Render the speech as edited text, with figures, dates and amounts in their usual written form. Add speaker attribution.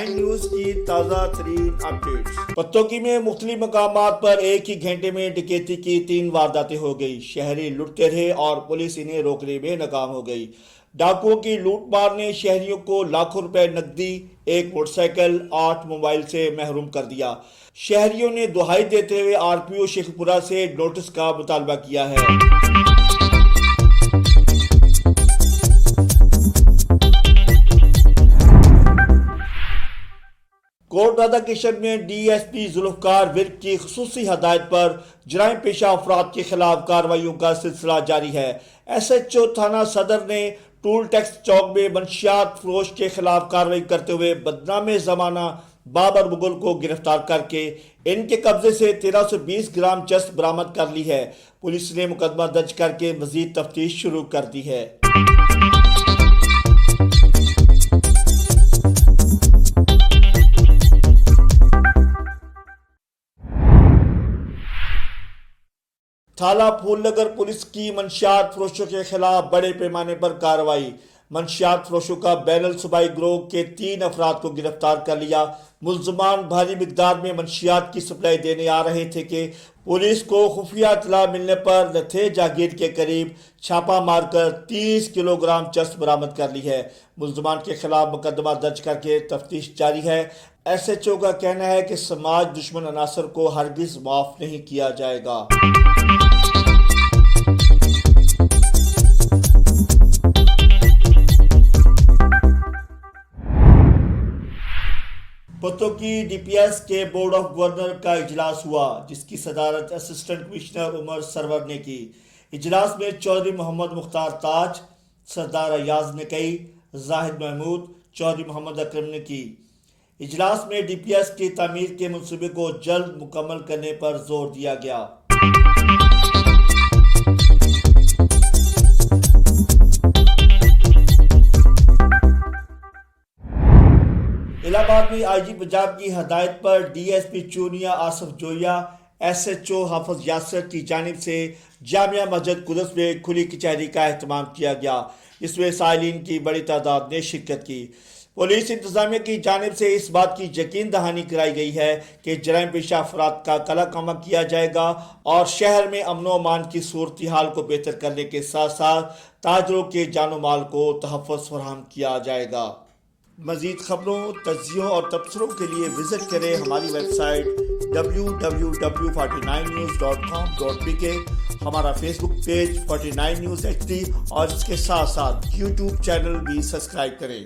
Speaker 1: News की ताज़ा तरीन अपडेट्स। पत्तोकी में मुख्तलिफ मकामात पर एक ही घंटे में डकैती की 3 वारदातें हो गई। शहरी लुटते रहे और पुलिस इन्हें रोकने में नाकाम हो गई। डाकुओं की लूटमार ने शहरियों को लाखों रुपए नकदी, एक मोटरसाइकिल, 8 मोबाइल से महरूम कर दिया। शहरियों ने दुहाई देते हुए आरपीओ शेखपुरा से नोटिस का मुतालबा किया है। कोटरादा किशन में डीएसपी जुल्फकार विर्क की खुसूसी हदायत पर जराइम पेशा अफराद के खिलाफ कार्रवाइयों का सिलसिला जारी है। एसएचओ थाना सदर ने टूल टैक्स चौक में मंशियात फरोश के खिलाफ कार्रवाई करते हुए बदनामे जमाना बाबर मुगल को गिरफ्तार करके इनके कब्जे से 1320 ग्राम चरस बरामद कर ली है। पुलिस ने मुकदमा दर्ज करके मजीद तफ्तीश शुरू कर दी है। थाला फूलनगर पुलिस की मंशियात फरोशों के खिलाफ बड़े पैमाने पर कार्रवाई। मंशियात फरोशों का बैनल सूबाई गिरोह के 3 अफराद को गिरफ्तार कर लिया। मुल्जमान भारी मिकदार में मंशियात की सप्लाई देने आ रहे थे कि पुलिस को खुफिया इत्तला मिलने पर लथे जागीर के करीब छापा मारकर 30 किलोग्राम चरस बरामद कर ली है। मुल्जमान के खिलाफ मुकदमा दर्ज करके तफ्तीश जारी है। एसएचओ का कहना है कि समाज दुश्मन अनासर को हरगिज माफ नहीं किया जाएगा। पत्तोकी डीपीएस के बोर्ड ऑफ गवर्नर का इजलास हुआ, जिसकी सदारत असिस्टेंट कमिश्नर उमर सरवर ने की। इजलास में चौधरी मोहम्मद मुख्तार ताज, सरदार अयाज नकई, जाहिद महमूद, चौधरी मोहम्मद अकरम ने की। इजलास में डीपीएस की तामीर के मंसूबे को जल्द मुकम्मल करने पर जोर दिया गया। इलाहाबाद में आईजी पंजाब की हदायत पर डीएसपी चूनिया आसफ जोया, एसएचओ हाफिज यासर की जानिब से जामिया मस्जिद कुदस में खुली कचहरी का एहतमाम किया गया। इसमें साइलिन की बड़ी तादाद ने शिरकत की। पुलिस इंतजामिया की जानिब से इस बात की यकीन दहानी कराई गई है कि जराइम पेशा अफराद का कला कमा किया जाएगा और शहर में अमन व अमान की सूरत हाल को बेहतर करने के साथ साथ ताजरों के जानो माल को तहफ़्फ़ुज़ फराहम किया जाएगा। मज़ीद खबरों, तज्ज़ियों और तबसरों के लिए विज़िट करें हमारी वेबसाइट www.49news.com.pk, हमारा फेसबुक पेज 49 न्यूज़ HD और इसके साथ साथ यूट्यूब चैनल भी सब्सक्राइब करें।